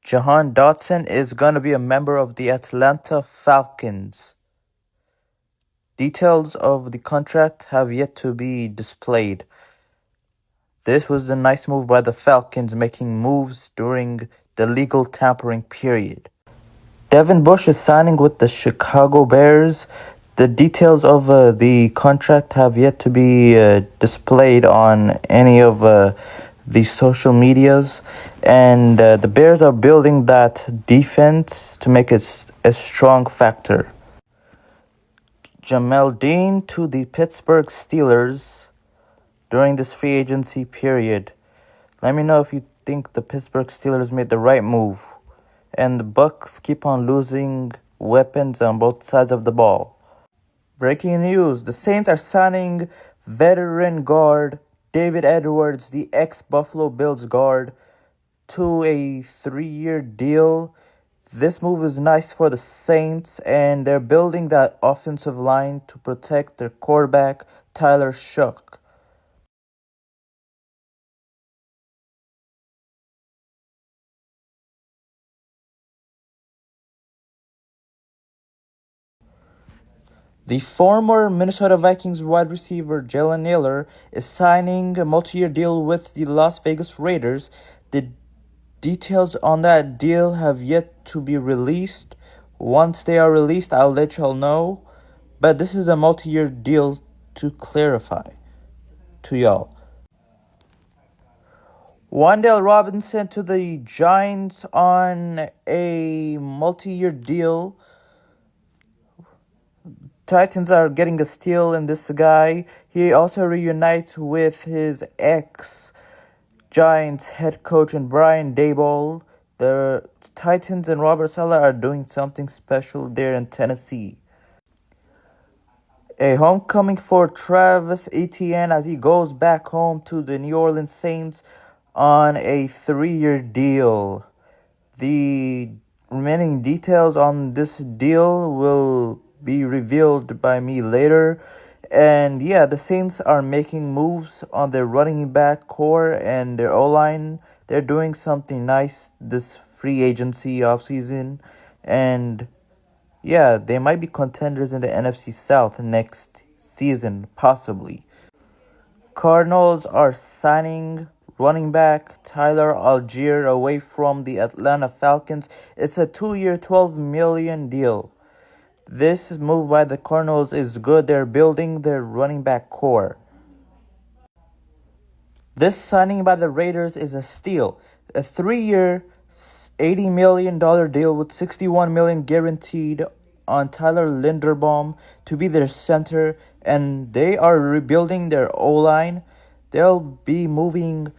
Jahan Dotson is going to be a member of the Atlanta Falcons. Details of the contract have yet to be displayed. This was a nice move by the Falcons, making moves during the legal tampering period. Devin Bush is signing with the Chicago Bears. The details of the contract have yet to be displayed on any of the social medias, and the Bears are building that defense to make it a strong factor. Jamel Dean to the Pittsburgh Steelers during this free agency period. Let me know if you think the Pittsburgh Steelers made the right move. And the Bucks keep on losing weapons on both sides of the ball. Breaking news, the Saints are signing veteran guard David Edwards, the ex-Buffalo Bills guard, to a 3-year deal. This move is nice for the Saints, and they're building that offensive line to protect their quarterback, Tyler Shough. The former Minnesota Vikings wide receiver Jalen Nailor is signing a multi-year deal with the Las Vegas Raiders. The details on that deal have yet to be released. Once they are released, I'll let y'all know. But this is a multi-year deal to clarify to y'all. Wan'Dale Robinson to the Giants on a multi-year deal. Titans are getting a steal in this guy. He also reunites with his ex-Giants head coach and Brian Daboll. The Titans and Robert Saleh are doing something special there in Tennessee. A homecoming for Travis Etienne as he goes back home to the New Orleans Saints on a 3-year deal. The remaining details on this deal will be revealed by me later. And yeah, the Saints are making moves on their running back core and their O-line. They're doing something nice this free agency offseason. And yeah, they might be contenders in the NFC South next season, possibly. Cardinals are signing running back Tyler Algier away from the Atlanta Falcons. It's a 2-year, $12 million deal. This move by the Cardinals is good. They're building their running back core. This signing by the Raiders is a steal. A 3-year, $80 million deal with $61 million guaranteed on Tyler Linderbaum to be their center, and they are rebuilding their O-line. They'll be moving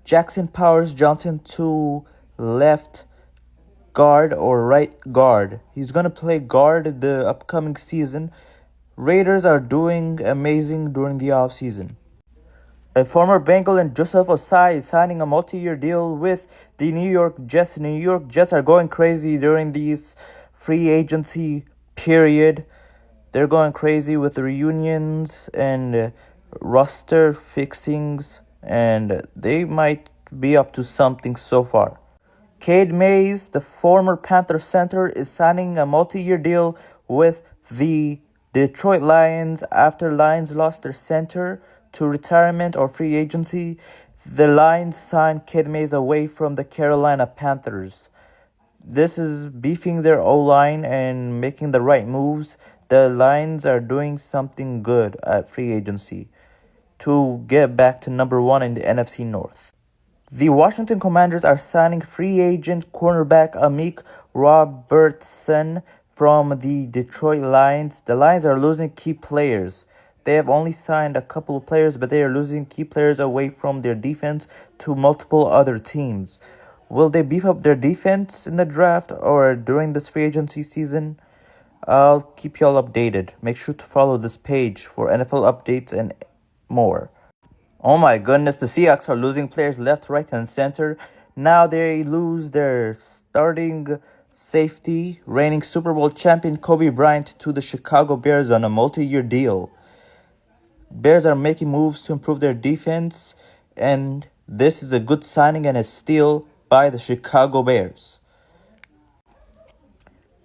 Jackson Powers Johnson to left guard or right guard. He's going to play guard the upcoming season. Raiders are doing amazing during the offseason. A former Bengal and Joseph Osai is signing a multi-year deal with the New York Jets. The New York Jets are going crazy during this free agency period. They're going crazy with the reunions and roster fixings, and they might be up to something so far. Cade Mays, the former Panther center, is signing a multi-year deal with the Detroit Lions after Lions lost their center to retirement or free agency. The Lions signed Cade Mays away from the Carolina Panthers. This is beefing their O-line and making the right moves. The Lions are doing something good at free agency to get back to number 1 in the NFC North. The Washington Commanders are signing free agent cornerback Amik Robertson from the Detroit Lions. The Lions are losing key players. They have only signed a couple of players, but they are losing key players away from their defense to multiple other teams. Will they beef up their defense in the draft or during this free agency season? I'll keep y'all updated. Make sure to follow this page for NFL updates and more. Oh my goodness, the Seahawks are losing players left, right, and center. Now they lose their starting safety, reigning Super Bowl champion Kobe Bryant to the Chicago Bears on a multi-year deal. Bears are making moves to improve their defense, and this is a good signing and a steal by the Chicago Bears.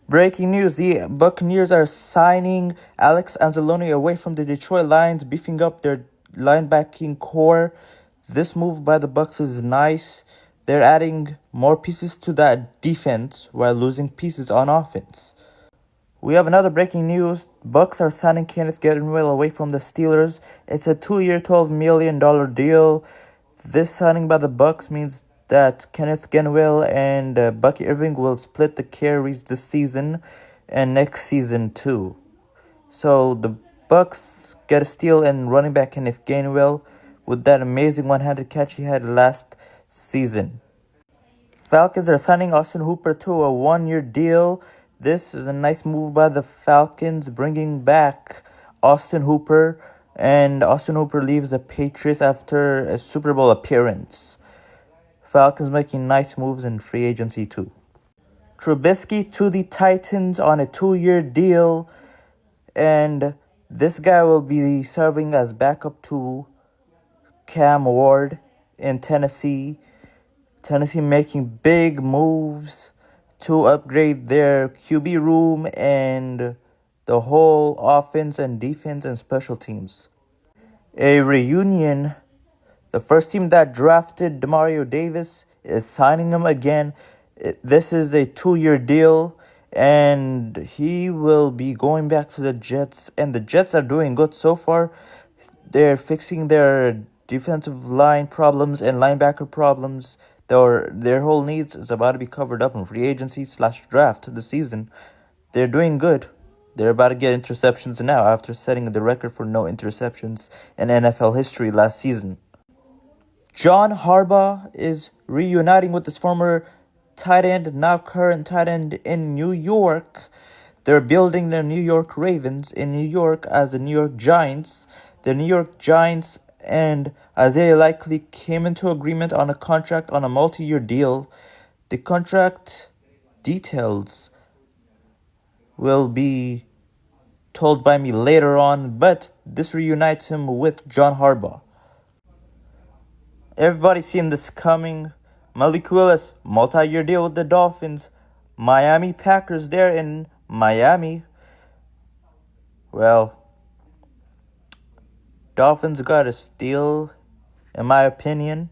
Breaking news, the Buccaneers are signing Alex Anzalone away from the Detroit Lions, beefing up their linebacking core. This move by the Bucs is nice. They're adding more pieces to that defense while losing pieces on offense. We have another breaking news. Bucs are signing Kenneth Gainwell away from the Steelers. It's a 2-year, $12 million deal. This signing by the Bucs means that Kenneth Gainwell and Bucky Irving will split the carries this season and next season too. So the Bucs get a steal and running back Kenneth Gainwell with that amazing one-handed catch he had last season. Falcons are signing Austin Hooper to a 1-year deal. This is a nice move by the Falcons, bringing back Austin Hooper. And Austin Hooper leaves the Patriots after a Super Bowl appearance. Falcons making nice moves in free agency too. Trubisky to the Titans on a 2-year deal. And this guy will be serving as backup to Cam Ward in Tennessee. Tennessee making big moves to upgrade their QB room and the whole offense and defense and special teams. A reunion. The first team that drafted Demario Davis is signing him again. This is a 2-year deal, and he will be going back to the Jets. And the Jets are doing good so far. They're fixing their defensive line problems and linebacker problems. Their whole needs is about to be covered up in free agency / draft this season. They're doing good. They're about to get interceptions now after setting the record for no interceptions in NFL history last season. John Harbaugh is reuniting with his former tight end, now current tight end in New York. They're building the New York Ravens in New York as the New York Giants. The New York Giants and Isaiah Likely came into agreement on a contract on a multi-year deal. The contract details will be told by me later on, but this reunites him with John Harbaugh. Everybody's seen this coming. Malik Willis, multi-year deal with the Dolphins. Miami Packers there in Miami. Well, Dolphins got a steal, in my opinion.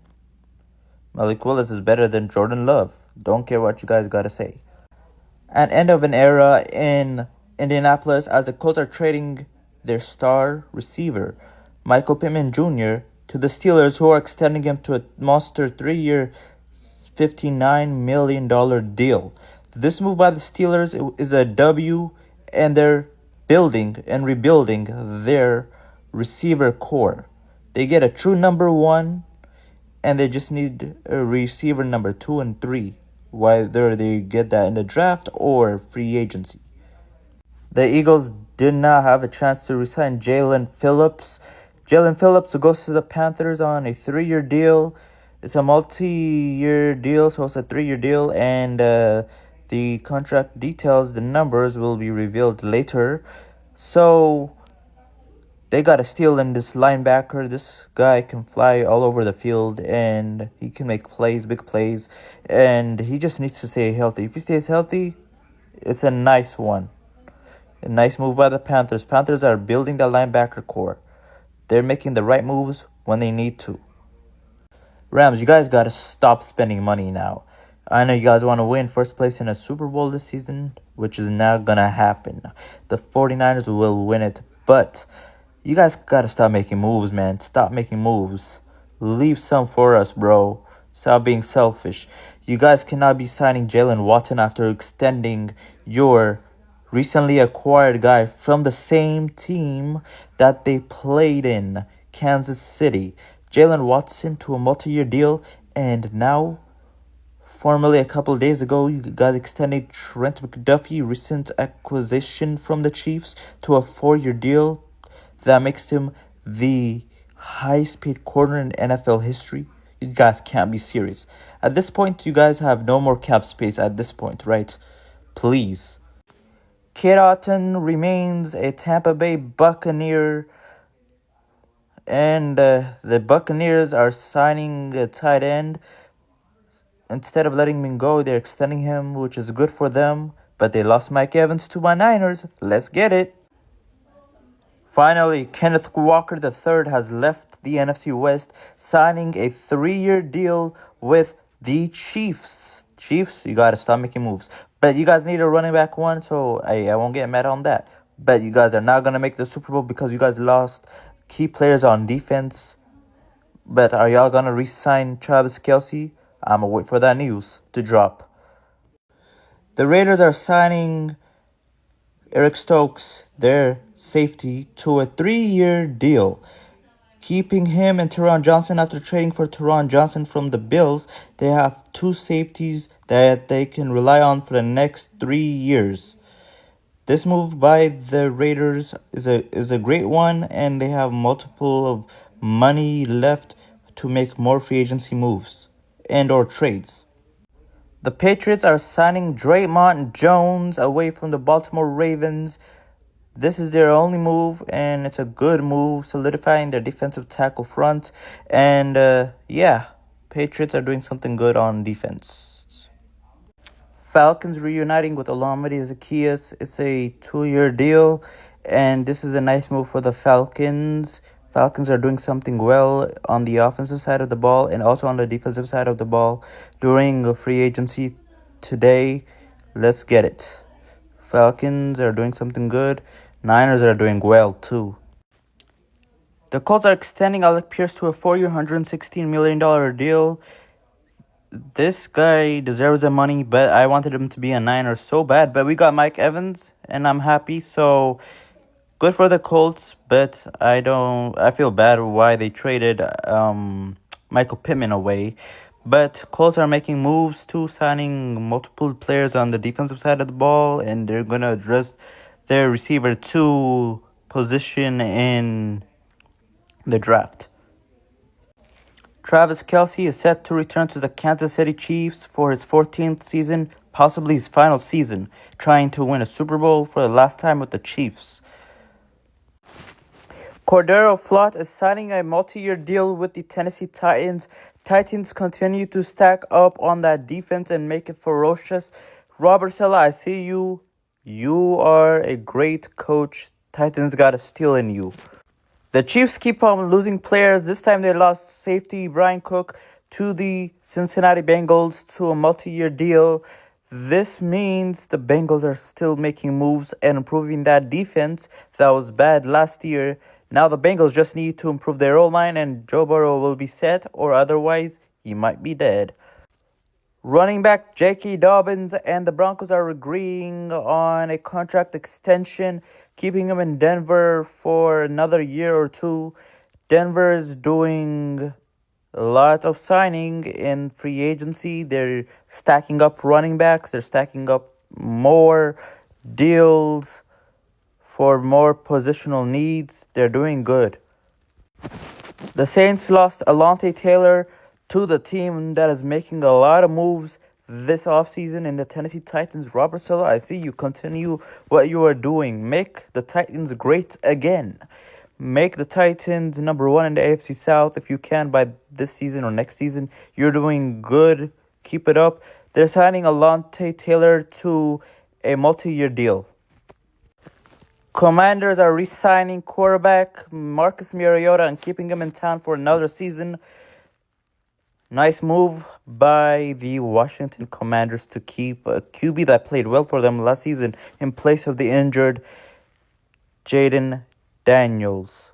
Malik Willis is better than Jordan Love. Don't care what you guys got to say. An end of an era in Indianapolis as the Colts are trading their star receiver, Michael Pittman Jr., to the Steelers, who are extending him to a monster 3-year, $59 million deal. This move by the Steelers is a W, and they're building and rebuilding their receiver core. They get a true number 1, and they just need a receiver number 2 and 3, whether they get that in the draft or free agency. The Eagles did not have a chance to resign Jalen Phillips. Jalen Phillips goes to the Panthers on a 3-year deal. It's a multi-year deal, so it's a 3-year deal, and the contract details, the numbers will be revealed later. So they got a steal in this linebacker. This guy can fly all over the field, and he can make plays, big plays, and he just needs to stay healthy. If he stays healthy, it's a nice one. A nice move by the Panthers. Panthers are building the linebacker core. They're making the right moves when they need to. Rams, you guys got to stop spending money now. I know you guys want to win first place in a Super Bowl this season, which is now going to happen. The 49ers will win it, but you guys got to stop making moves, man. Stop making moves. Leave some for us, bro. Stop being selfish. You guys cannot be signing Jalen Watson after extending your recently acquired guy from the same team that they played in, Kansas City. Jalen Watson to a multi-year deal, and now, formerly a couple of days ago, you guys extended Trent McDuffie, recent acquisition from the Chiefs, to a 4-year deal. That makes him the highest paid corner in NFL history. You guys can't be serious. At this point, you guys have no more cap space at this point, right? Please. Kate Otten remains a Tampa Bay Buccaneer, and the Buccaneers are signing a tight end, instead of letting him go, they're extending him, which is good for them. But they lost Mike Evans to my Niners. Let's get it. Finally, Kenneth Walker III has left the NFC West, signing a 3-year deal with the Chiefs. Chiefs, you gotta stop making moves. But you guys need a running back one, so I won't get mad on that. But you guys are not gonna make the Super Bowl because you guys lost key players on defense. But are y'all gonna re-sign Travis Kelce? I'm gonna wait for that news to drop. The Raiders are signing Eric Stokes, their safety, to a 3-year deal, keeping him and Teron Johnson. After trading for Teron Johnson from the Bills, they have 2 safeties that they can rely on for the next 3 years. This move by the Raiders is a great one, and they have multiple of money left to make more free agency moves and or trades. The Patriots are signing Draymond Jones away from the Baltimore Ravens. This is their only move, and it's a good move, solidifying their defensive tackle front. And Patriots are doing something good on defense. Falcons reuniting with Olamide Zaccheaus. It's a 2-year deal, and this is a nice move for the Falcons. Falcons are doing something well on the offensive side of the ball and also on the defensive side of the ball during a free agency today. Let's get it. Falcons are doing something good. Niners are doing well too. The Colts are extending Alec Pierce to a 4-year, $116 million deal. This guy deserves the money, but I wanted him to be a Niner so bad. But we got Mike Evans, and I'm happy. So good for the Colts, but I feel bad why they traded Michael Pittman away. But Colts are making moves too, signing multiple players on the defensive side of the ball, and they're going to address their receiver 2 position in the draft. Travis Kelce is set to return to the Kansas City Chiefs for his 14th season, possibly his final season, trying to win a Super Bowl for the last time with the Chiefs. Cordero Flott is signing a multi-year deal with the Tennessee Titans. Titans continue to stack up on that defense and make it ferocious. Robert Saleh, I see you. You are a great coach. Titans got a steal in you. The Chiefs keep on losing players. This time they lost safety Brian Cook to the Cincinnati Bengals to a multi-year deal. This means the Bengals are still making moves and improving that defense that was bad last year. Now the Bengals just need to improve their O-line and Joe Burrow will be set, or otherwise he might be dead. Running back J.K. Dobbins and the Broncos are agreeing on a contract extension, keeping him in Denver for another year or 2. Denver is doing a lot of signing in free agency. They're stacking up running backs. They're stacking up more deals for more positional needs. They're doing good. The Saints lost Alontae Taylor to the team that is making a lot of moves this offseason in the Tennessee Titans. Robert Saleh, I see you continue what you are doing. Make the Titans great again. Make the Titans number 1 in the AFC South if you can by this season or next season. You're doing good. Keep it up. They're signing Alontae Taylor to a multi-year deal. Commanders are re-signing quarterback Marcus Mariota and keeping him in town for another season. Nice move by the Washington Commanders to keep a QB that played well for them last season in place of the injured Jaden Daniels.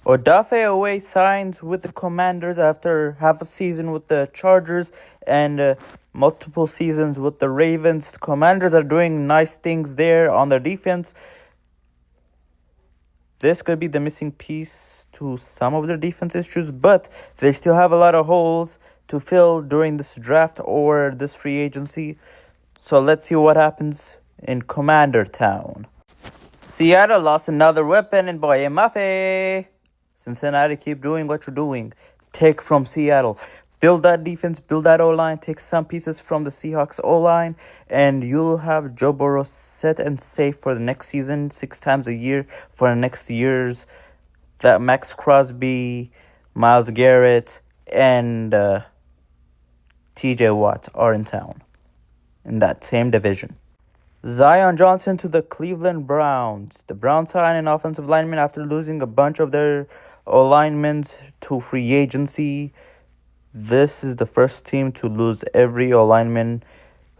Odafe Owe signs with the Commanders after half a season with the Chargers and multiple seasons with the Ravens. The Commanders are doing nice things there on their defense. This could be the missing piece to some of their defense issues, but they still have a lot of holes to fill during this draft or this free agency. So let's see what happens in Commander Town. Seattle lost another weapon in Boye Mafe. Cincinnati, keep doing what you're doing. Take from Seattle. Build that defense, build that O-line, take some pieces from the Seahawks O-line, and you'll have Joe Burrow set and safe for the next season, 6 times a year for the next years. That Max Crosby, Myles Garrett, and TJ Watt are in town in that same division. Zion Johnson to the Cleveland Browns. The Browns signed an offensive lineman after losing a bunch of their linemen to free agency. This is the first team to lose every lineman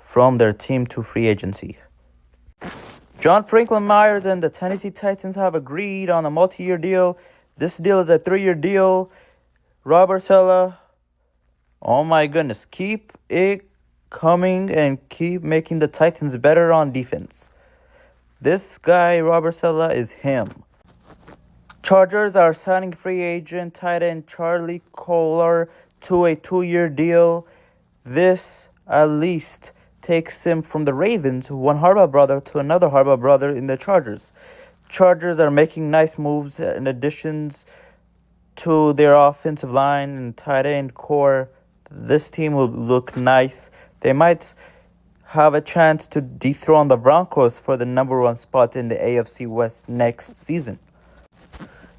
from their team to free agency. John Franklin Myers and the Tennessee Titans have agreed on a multi-year deal. This deal is a 3-year deal. Robert Saleh, oh my goodness, keep it coming and keep making the Titans better on defense. This guy, Robert Saleh, is him. Chargers are signing free agent tight end Charlie Kolar to a 2-year deal. This at least takes him from the Ravens, one Harbaugh brother, to another Harbaugh brother in the Chargers. Chargers are making nice moves in additions to their offensive line and tight end core. This team will look nice. They might have a chance to dethrone the Broncos for the number 1 spot in the AFC West next season.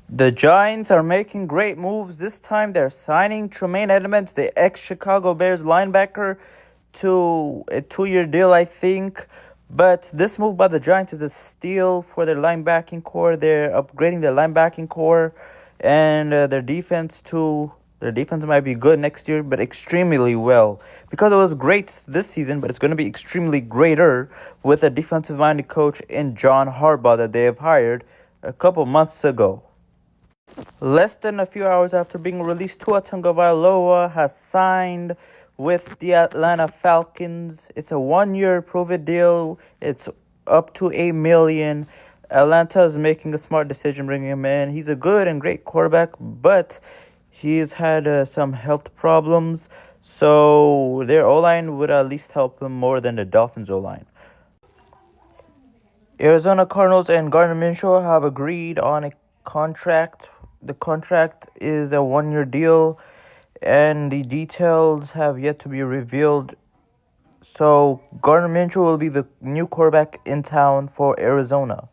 The Giants are making great moves. This time they're signing Tremaine Edmonds, the ex-Chicago Bears linebacker, to a 2-year deal, I think. But this move by the Giants is a steal for their linebacking core. They're upgrading their linebacking core and their defense too. Their defense might be good next year, but extremely well. Because it was great this season, but it's going to be extremely greater with a defensive-minded coach in John Harbaugh that they have hired a couple months ago. Less than a few hours after being released, Tua Tagovailoa has signed with the Atlanta Falcons. It's a 1-year prove-it deal. It's up to $8 million. Atlanta is making a smart decision bringing him in. He's a good and great quarterback, but he's had some health problems, so their O-line would at least help him more than the Dolphins' O-line. Arizona Cardinals and Gardner Minshew have agreed on a contract. The contract is a 1-year deal, and the details have yet to be revealed. So Gardner Minshew will be the new quarterback in town for Arizona.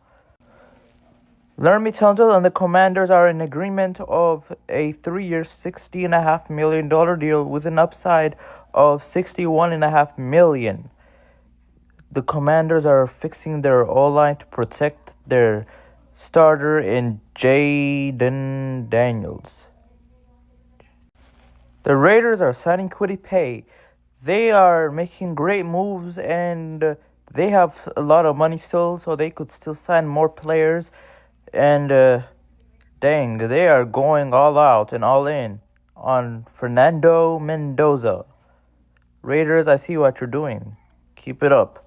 Laramie Tunsil and the Commanders are in agreement of a 3-year, $60.5 million deal with an upside of $61.5 million. The Commanders are fixing their O-line to protect their starter in Jaden Daniels. The Raiders are signing Kwity Paye. They are making great moves and they have a lot of money still, so they could still sign more players. And they are going all out and all in on Fernando Mendoza. Raiders, I see what you're doing. Keep it up.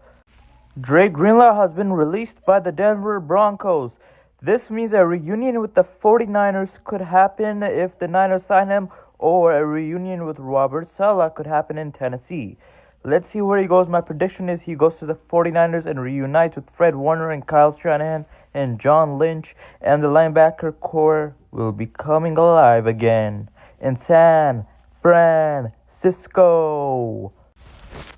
Dre Greenlaw has been released by the Denver Broncos. This means a reunion with the 49ers could happen if the Niners sign him, or a reunion with Robert Saleh could happen in Tennessee. Let's see where he goes. My prediction is he goes to the 49ers and reunites with Fred Warner and Kyle Shanahan and John Lynch, and the linebacker core will be coming alive again in San Francisco.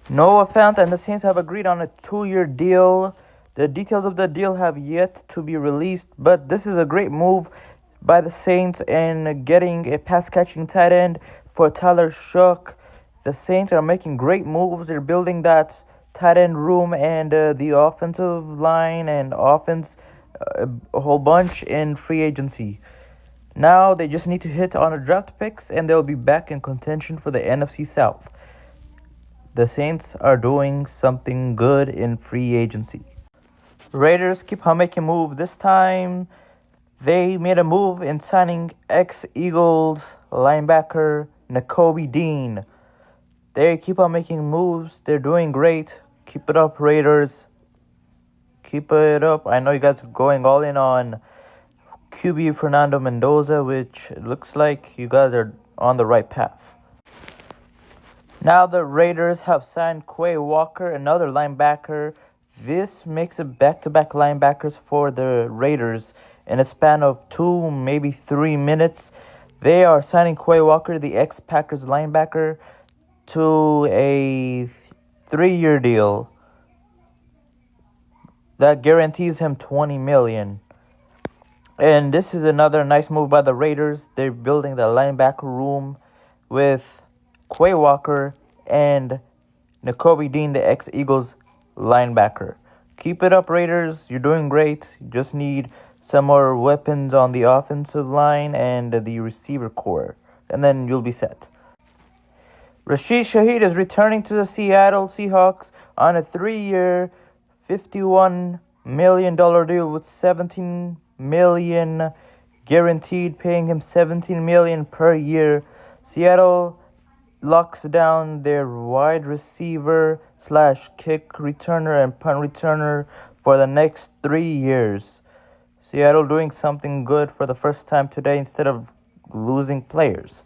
Noah Fant and the Saints have agreed on a 2-year deal. The details of the deal have yet to be released, but this is a great move by the Saints in getting a pass-catching tight end for Tyler Shough. The Saints are making great moves. They're building that tight end room and the offensive line and offense a whole bunch in free agency. Now they just need to hit on a draft picks and they'll be back in contention for the NFC South. The Saints are doing something good in free agency. Raiders keep on making moves. This time they made a move in signing ex-Eagles linebacker Nakobe Dean. They keep on making moves. They're doing great. Keep it up, Raiders. Keep it up. I know you guys are going all in on QB Fernando Mendoza, which looks like you guys are on the right path. Now the Raiders have signed Quay Walker, another linebacker. This makes it back-to-back linebackers for the Raiders in a span of 2, maybe 3 minutes. They are signing Quay Walker, the ex-Packers linebacker, to a 3-year deal that guarantees him $20 million. And this is another nice move by the Raiders. They're building the linebacker room with Quay Walker and Nakobe Dean, the ex-Eagles linebacker. Keep it up, Raiders. You're doing great. You just need some more weapons on the offensive line and the receiver core, and then you'll be set. Rashid Shaheed is returning to the Seattle Seahawks on a 3-year, $51 million deal with $17 million guaranteed, paying him $17 million per year. Seattle locks down their wide receiver / kick returner and punt returner for the next 3 years. Seattle doing something good for the first time today instead of losing players.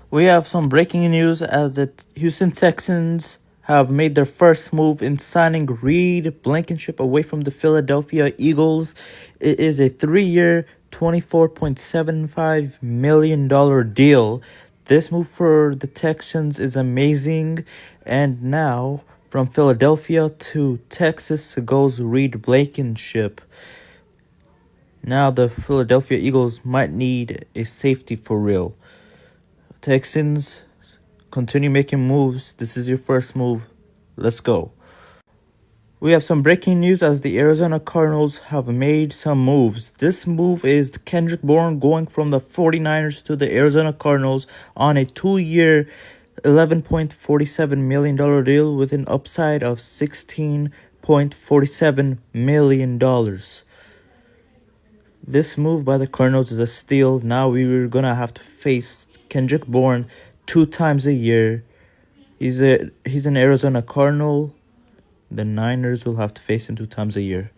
We have some breaking news as the Houston Texans have made their first move in signing Reed Blankenship away from the Philadelphia Eagles. It is a 3-year, $24.75 million deal. This move for the Texans is amazing. And now, from Philadelphia to Texas goes Reed Blankenship. Now the Philadelphia Eagles might need a safety for real. Texans, continue making moves. This is your first move. Let's go. We have some breaking news as the Arizona Cardinals have made some moves. This move is Kendrick Bourne going from the 49ers to the Arizona Cardinals on a 2-year, $11.47 million deal with an upside of $16.47 million. This move by the Cardinals is a steal. Now we're going to have to face Kendrick Bourne 2 times a year. He's an Arizona Cardinal. The Niners will have to face him 2 times a year.